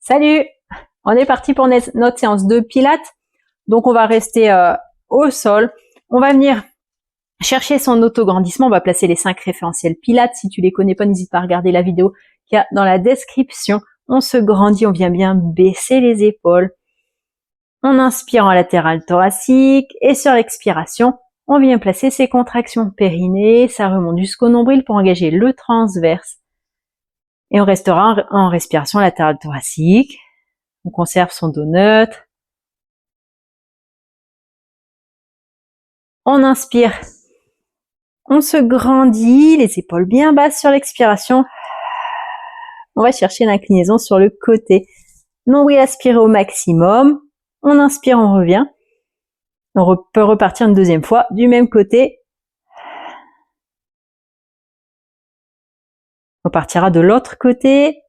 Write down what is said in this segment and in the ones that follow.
Salut! On est parti pour notre séance de pilates. Donc on va rester au sol. On va venir chercher son autograndissement. On va placer les 5 référentiels pilates. Si tu les connais pas, n'hésite pas à regarder la vidéo qu'il y a dans la description. On se grandit, on vient bien baisser les épaules. On inspire en latéral thoracique et sur l'expiration, on vient placer ses contractions périnée. Ça remonte jusqu'au nombril pour engager le transverse. Et on restera en respiration latérale thoracique. On conserve son dos neutre. On inspire. On se grandit, les épaules bien basses sur l'expiration. On va chercher l'inclinaison sur le côté. Nombril aspiré au maximum. On inspire, on revient. On peut repartir une deuxième fois du même côté. On partira de l'autre côté.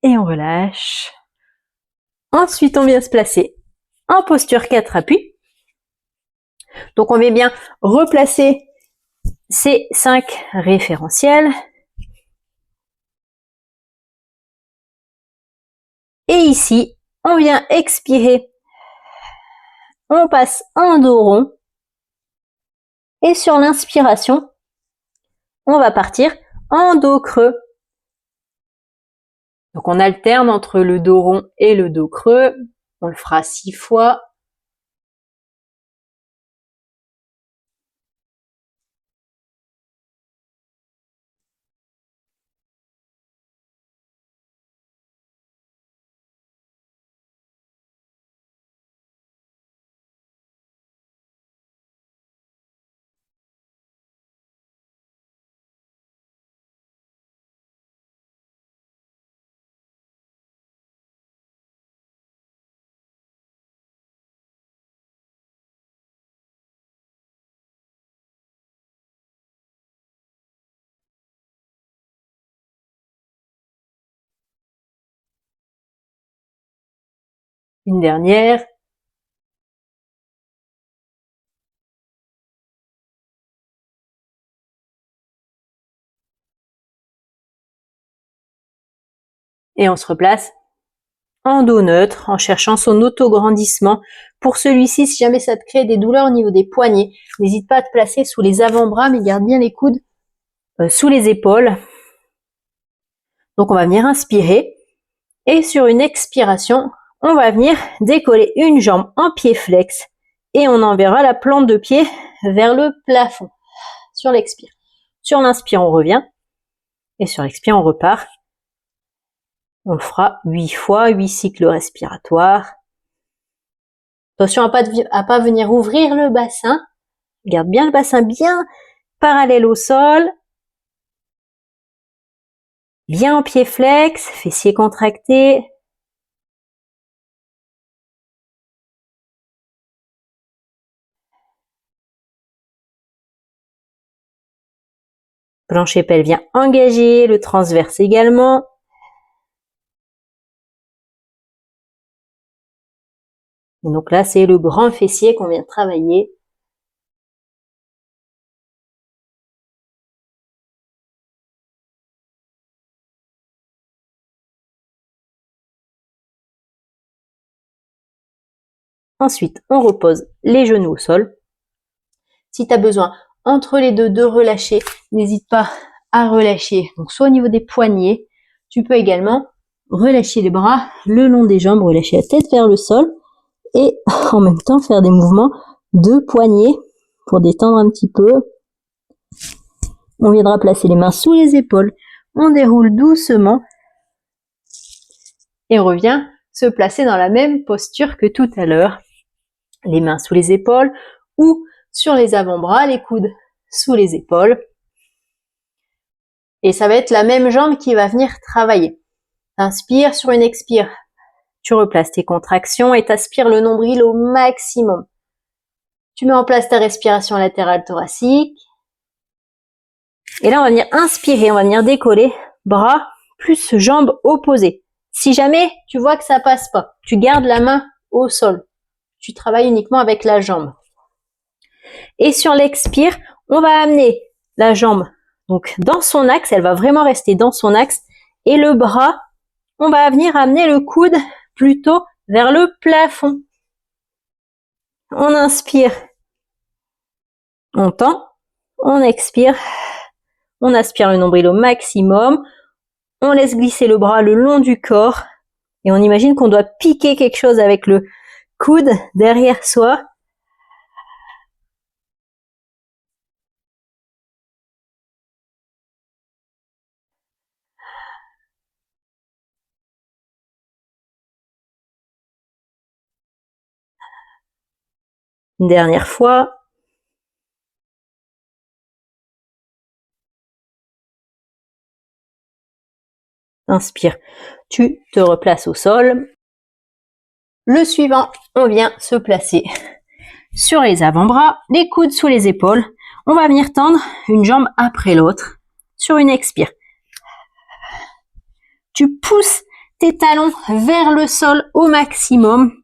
Et on relâche. Ensuite, on vient se placer en posture 4 appuis. Donc, on vient bien replacer ces 5 référentiels. Et ici, on vient expirer. On passe en dos rond. Et sur l'inspiration, on va partir en dos creux. Donc on alterne entre le dos rond et le dos creux. On le fera 6 fois. Une dernière. Et on se replace en dos neutre en cherchant son autograndissement. Pour celui-ci, si jamais ça te crée des douleurs au niveau des poignets, n'hésite pas à te placer sous les avant-bras, mais garde bien les coudes sous les épaules. Donc on va venir inspirer. Et sur une expiration, on va venir décoller une jambe en pied flex. Et on enverra la plante de pied vers le plafond. Sur l'expire. Sur l'inspire, on revient. Et sur l'expire, on repart. On le fera 8 fois, 8 cycles respiratoires. Attention à pas venir ouvrir le bassin. Garde bien le bassin bien parallèle au sol. Bien en pied flex, fessiers contractés. Plancher pelvien engagé, le transverse également. Et donc là, c'est le grand fessier qu'on vient travailler. Ensuite, on repose les genoux au sol. Si tu as besoin entre les deux de relâcher, n'hésite pas à relâcher. Donc soit au niveau des poignets, tu peux également relâcher les bras le long des jambes, relâcher la tête vers le sol et en même temps faire des mouvements de poignets pour détendre un petit peu. On viendra placer les mains sous les épaules. On déroule doucement et on revient se placer dans la même posture que tout à l'heure. Les mains sous les épaules ou sur les avant-bras, les coudes sous les épaules. Et ça va être la même jambe qui va venir travailler. Inspire sur une expire. Tu replaces tes contractions et t'aspires le nombril au maximum. Tu mets en place ta respiration latérale thoracique. Et là, on va venir inspirer, on va venir décoller, bras plus jambes opposées. Si jamais tu vois que ça passe pas, tu gardes la main au sol. tu travailles uniquement avec la jambe. Et sur l'expire, on va amener la jambe donc dans son axe, elle va vraiment rester dans son axe. Et le bras, on va venir amener le coude plutôt vers le plafond. On inspire, on tend, on expire, on aspire le nombril au maximum, on laisse glisser le bras le long du corps et on imagine qu'on doit piquer quelque chose avec le coude derrière soi. Une dernière fois. Inspire, tu te replaces au sol. Le suivant, on vient se placer sur les avant-bras, les coudes sous les épaules. On va venir tendre une jambe après l'autre sur une expire. Tu pousses tes talons vers le sol au maximum.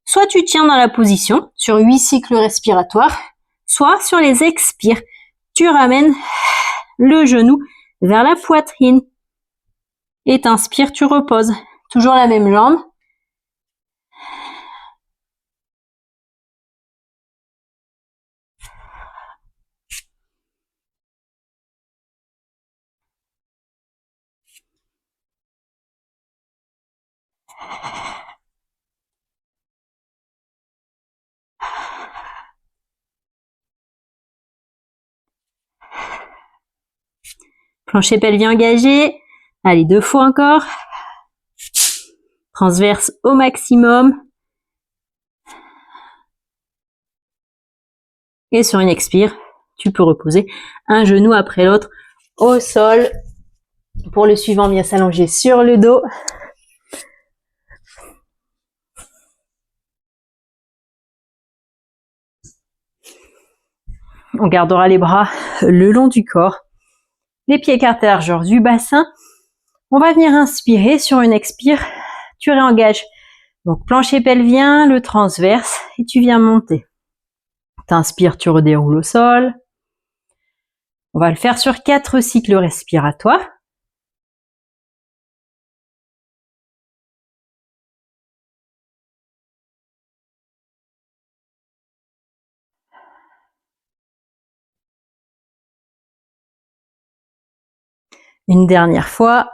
Soit tu tiens dans la position sur 8 cycles respiratoires, soit sur les expires, tu ramènes le genou vers la poitrine. Et t'inspires, tu reposes. Toujours la même jambe. Plancher pelvien engagé. Allez, 2 fois encore. Transverse au maximum. Et sur une expire, tu peux reposer un genou après l'autre au sol. Pour le suivant, bien s'allonger sur le dos. On gardera les bras le long du corps. Les pieds écartés à la largeur du bassin. On va venir inspirer sur une expire. Tu réengages donc plancher pelvien, le transverse et tu viens monter. T'inspires, tu redéroules au sol. On va le faire sur 4 cycles respiratoires. Une dernière fois.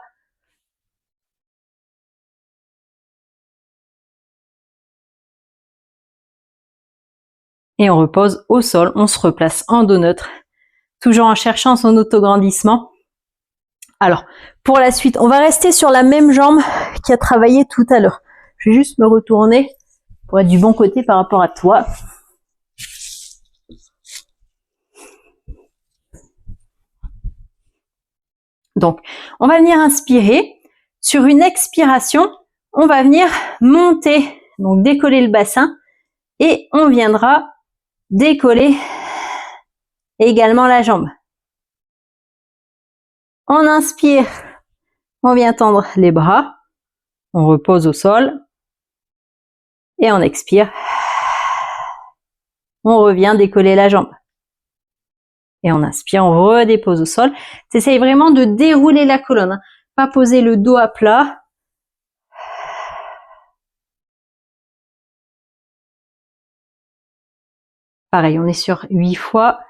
Et on repose au sol, on se replace en dos neutre, toujours en cherchant son autograndissement. Alors, pour la suite, on va rester sur la même jambe qui a travaillé tout à l'heure. Je vais juste me retourner pour être du bon côté par rapport à toi. Donc, on va venir inspirer. Sur une expiration, on va venir monter, donc décoller le bassin, et on viendra décoller également la jambe. On inspire, on vient tendre les bras, on repose au sol, et on expire. On revient décoller la jambe. Et on inspire, on redépose au sol. T'essayes vraiment de dérouler la colonne, hein. Pas poser le dos à plat. Pareil, on est sur 8 fois.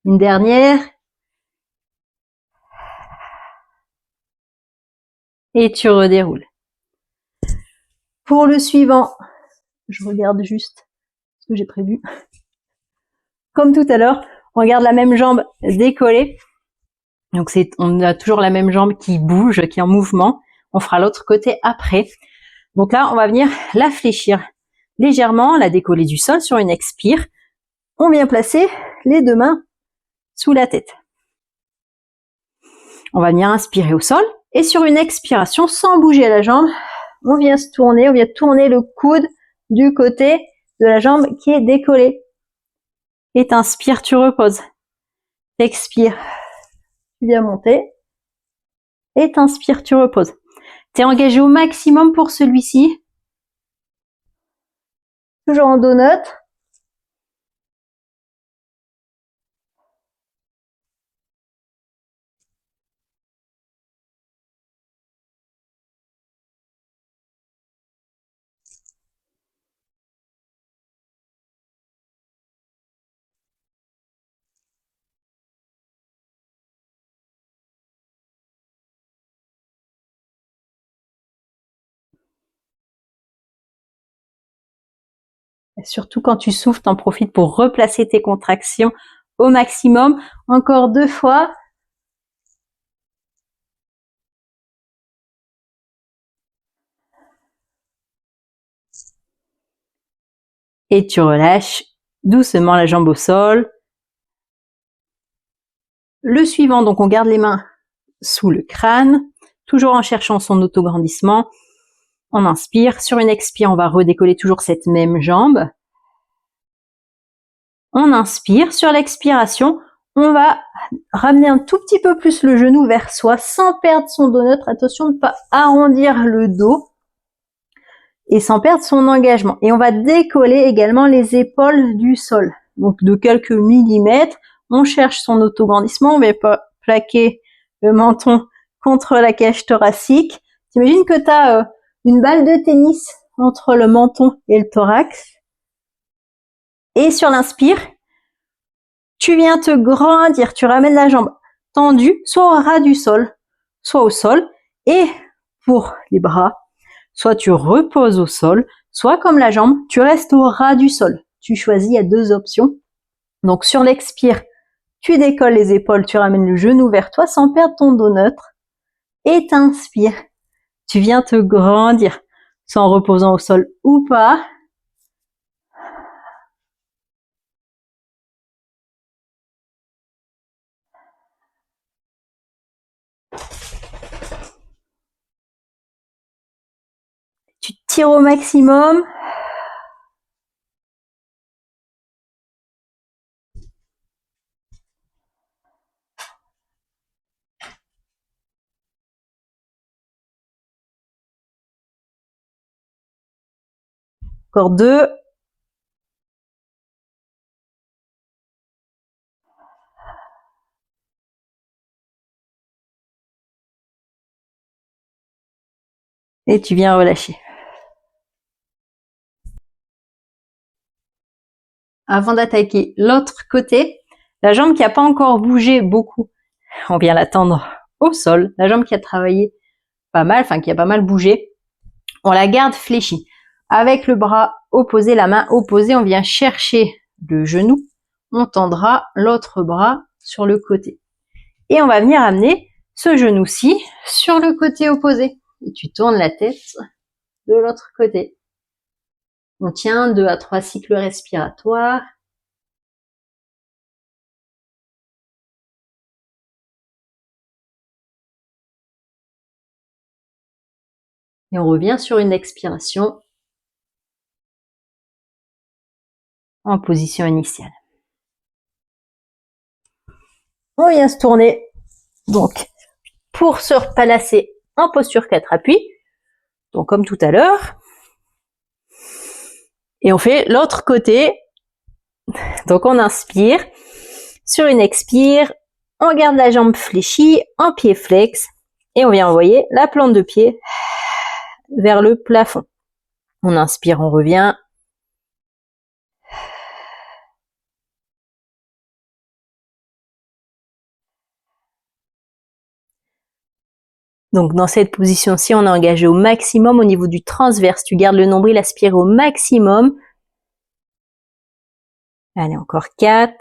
Une dernière. Et tu redéroules. Pour le suivant, je regarde juste ce que j'ai prévu. Comme tout à l'heure, on garde la même jambe décollée. Donc on a toujours la même jambe qui bouge, qui est en mouvement. On fera l'autre côté après. Donc là, on va venir la fléchir légèrement, la décoller du sol sur une expire. On vient placer les 2 mains sous la tête. On va venir inspirer au sol et sur une expiration, sans bouger la jambe, on vient se tourner, on vient tourner le coude du côté de la jambe qui est décollée. Et t'inspires, tu reposes. T'expires, tu viens monter. Et t'inspires, tu reposes. T'es engagé au maximum pour celui-ci. Toujours en dos neutre. Et surtout quand tu souffles, t'en profites pour replacer tes contractions au maximum. Encore 2 fois. Et tu relâches doucement la jambe au sol. Le suivant, donc on garde les mains sous le crâne, toujours en cherchant son autograndissement. On inspire. Sur une expire, on va redécoller toujours cette même jambe. On inspire. Sur l'expiration, on va ramener un tout petit peu plus le genou vers soi sans perdre son dos neutre. Attention de ne pas arrondir le dos et sans perdre son engagement. Et on va décoller également les épaules du sol. Donc de quelques millimètres, on cherche son autograndissement. On va pas plaquer le menton contre la cage thoracique. T'imagines que tu as une balle de tennis entre le menton et le thorax. Et sur l'inspire, tu viens te grandir, tu ramènes la jambe tendue, soit au ras du sol, soit au sol. Et pour les bras, soit tu reposes au sol, soit comme la jambe, tu restes au ras du sol. Tu choisis, il y a 2 options. Donc sur l'expire, tu décolles les épaules, tu ramènes le genou vers toi sans perdre ton dos neutre. Et t'inspires. Tu viens te grandir, soit en reposant au sol ou pas. Tu tires au maximum. Encore 2. Et tu viens relâcher. Avant d'attaquer l'autre côté, la jambe qui n'a pas encore bougé beaucoup, on vient la tendre au sol. La jambe qui a travaillé pas mal, enfin qui a pas mal bougé, on la garde fléchie. Avec le bras opposé, la main opposée, on vient chercher le genou. On tendra l'autre bras sur le côté. Et on va venir amener ce genou-ci sur le côté opposé. Et tu tournes la tête de l'autre côté. On tient 2 à 3 cycles respiratoires. Et on revient sur une expiration en position initiale. On vient se tourner donc pour se replacer en posture 4 appuis. Donc comme tout à l'heure. Et on fait l'autre côté. Donc on inspire. Sur une expire, on garde la jambe fléchie en pied flex. Et on vient envoyer la plante de pied vers le plafond. On inspire, on revient. Donc dans cette position-ci, on est engagé au maximum au niveau du transverse. Tu gardes le nombril aspiré au maximum. Allez, encore 4.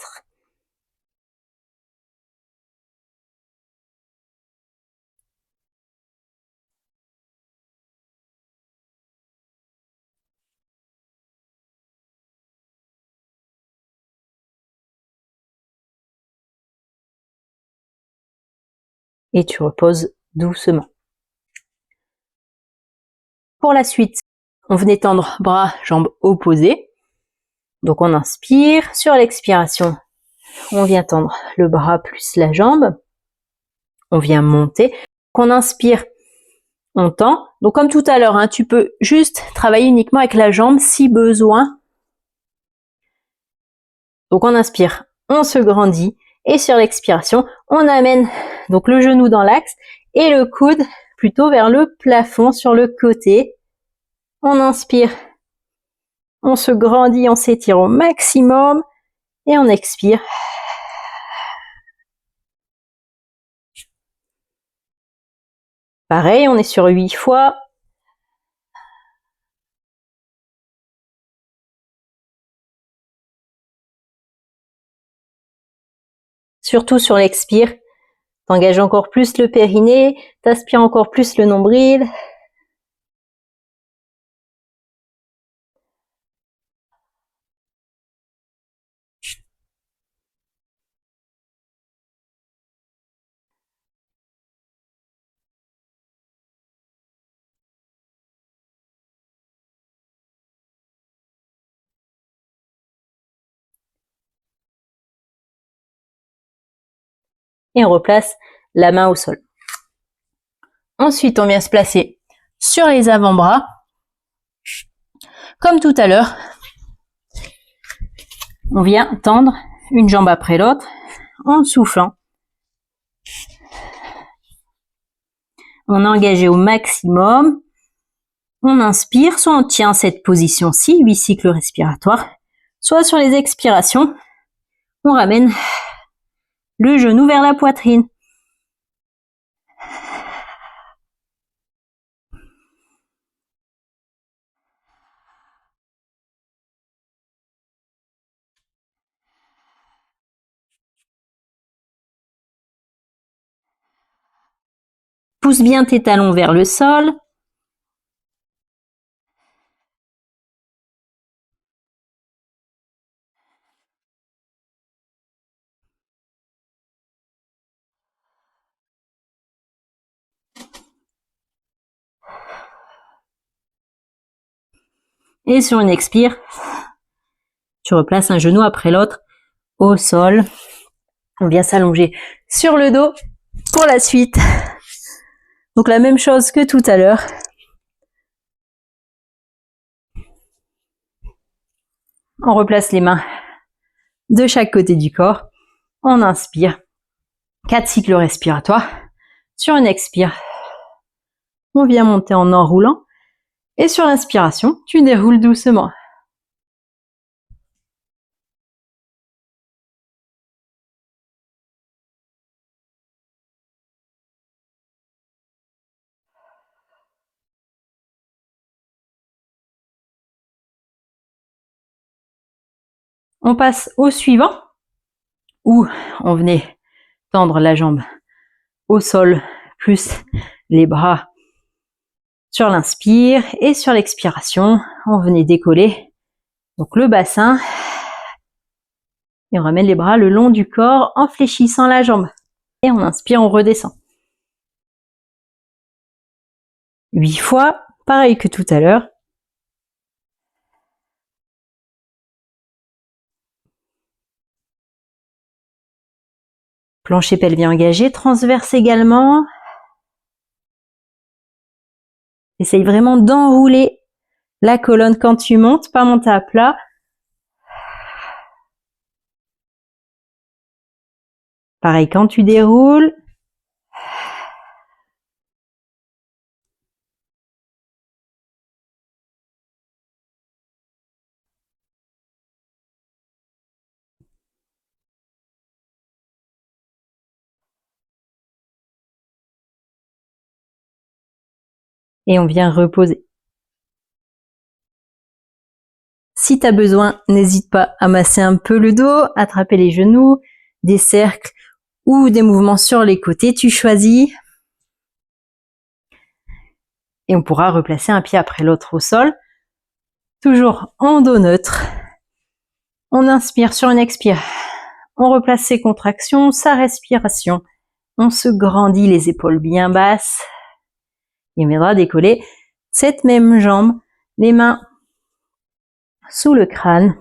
et tu reposes doucement. Pour la suite, on venait tendre bras, jambes opposées. Donc on inspire, sur l'expiration, on vient tendre le bras plus la jambe. On vient monter. On inspire, on tend. Donc comme tout à l'heure, hein, tu peux juste travailler uniquement avec la jambe si besoin. Donc on inspire, on se grandit et sur l'expiration, on amène donc le genou dans l'axe et le coude plutôt vers le plafond sur le côté. On inspire, on se grandit, on s'étire au maximum et on expire. Pareil, on est sur 8 fois. Surtout sur l'expire, t'engages encore plus le périnée, t'aspires encore plus le nombril. Et on replace la main au sol. Ensuite, on vient se placer sur les avant-bras. Comme tout à l'heure, on vient tendre une jambe après l'autre en soufflant. On est engagé au maximum. On inspire, soit on tient cette position-ci, 8 cycles respiratoires, soit sur les expirations, on ramène le genou vers la poitrine. Pousse bien tes talons vers le sol. Et sur une expire, tu replaces un genou après l'autre au sol. On vient s'allonger sur le dos pour la suite. Donc la même chose que tout à l'heure. On replace les mains de chaque côté du corps. On inspire. 4 cycles respiratoires. Sur une expire, on vient monter en enroulant. Et sur l'inspiration, tu déroules doucement. On passe au suivant, où on venait tendre la jambe au sol, plus les bras sur l'inspire, et sur l'expiration, on venait décoller donc le bassin, et on ramène les bras le long du corps en fléchissant la jambe. Et on inspire, on redescend. 8 fois, pareil que tout à l'heure. Plancher pelvien engagé, transverse également. Essaye vraiment d'enrouler la colonne quand tu montes, pas monter à plat. Pareil quand tu déroules. Et on vient reposer. Si tu as besoin, n'hésite pas à masser un peu le dos, attraper les genoux, des cercles ou des mouvements sur les côtés, tu choisis. Et on pourra replacer un pied après l'autre au sol, toujours en dos neutre. On inspire sur une expire, on replace ses contractions, sa respiration On se grandit les épaules bien basses. Et on viendra décoller cette même jambe, les mains sous le crâne.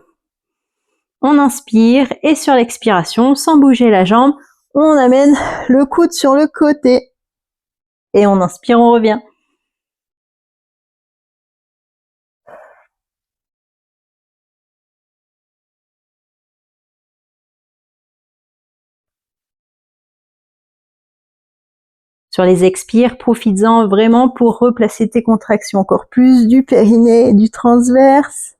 On inspire et sur l'expiration, sans bouger la jambe, on amène le coude sur le côté. Et on inspire, on revient. Sur les expires, profites-en vraiment pour replacer tes contractions encore plus du périnée et du transverse.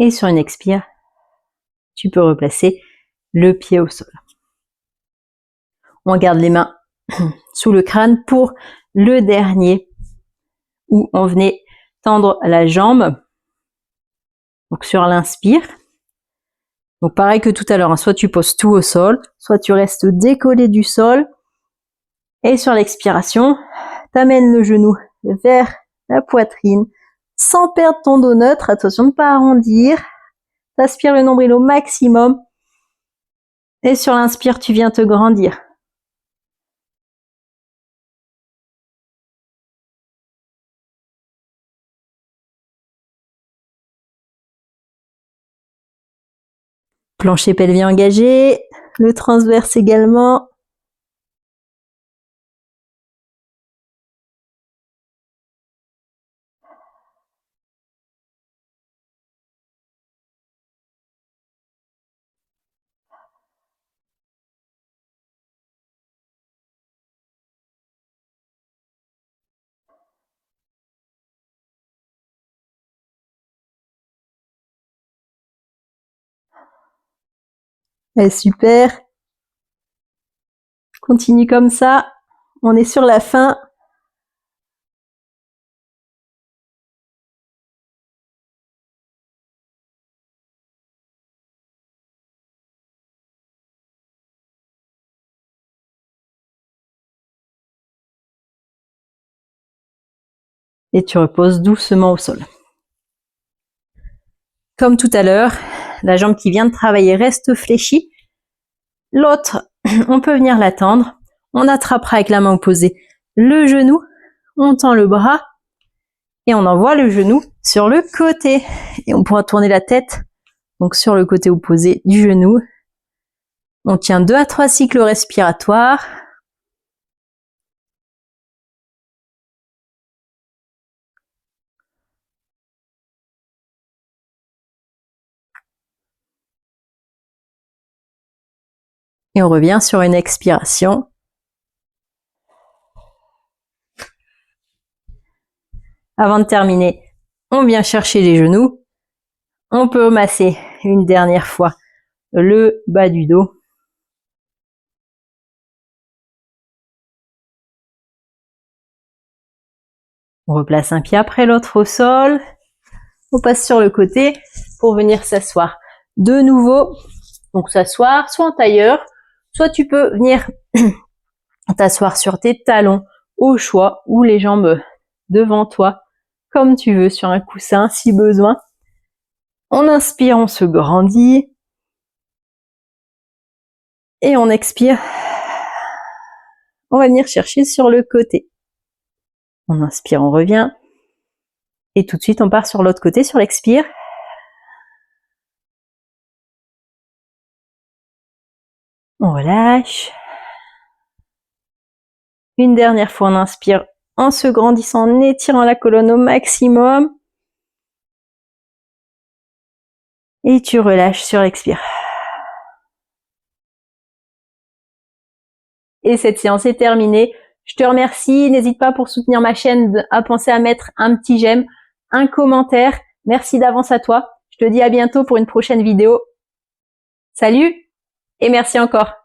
Et sur une expire, tu peux replacer le pied au sol. On garde les mains sous le crâne pour le dernier, où on venait tendre la jambe. Donc sur l'inspire. Donc pareil que tout à l'heure, hein, soit tu poses tout au sol, soit tu restes décollé du sol. Et sur l'expiration, tu amènes le genou vers la poitrine, sans perdre ton dos neutre. Attention de ne pas arrondir. Tu aspires le nombril au maximum. Et sur l'inspire, tu viens te grandir. Plancher pelvien engagé, le transverse également. Et super. Continue comme ça. On est sur la fin. Et tu reposes doucement au sol. Comme tout à l'heure, la jambe qui vient de travailler reste fléchie. L'autre, on peut venir la tendre. On attrapera avec la main opposée le genou. On tend le bras et on envoie le genou sur le côté. Et on pourra tourner la tête donc sur le côté opposé du genou. On tient 2 à 3 cycles respiratoires. Et on revient sur une expiration. Avant de terminer, on vient chercher les genoux. On peut masser une dernière fois le bas du dos. On replace un pied après l'autre au sol. On passe sur le côté pour venir s'asseoir. De nouveau, donc s'asseoir soit en tailleur, soit tu peux venir t'asseoir sur tes talons au choix ou les jambes devant toi, comme tu veux, sur un coussin si besoin. On inspire, on se grandit. Et on expire. On va venir chercher sur le côté. On inspire, on revient. Et tout de suite, on part sur l'autre côté, sur l'expire. On relâche. Une dernière fois, on inspire en se grandissant, en étirant la colonne au maximum. Et tu relâches sur l'expire. Et cette séance est terminée. Je te remercie. N'hésite pas pour soutenir ma chaîne à penser à mettre un petit j'aime, un commentaire. Merci d'avance à toi. Je te dis à bientôt pour une prochaine vidéo. Salut et merci encore.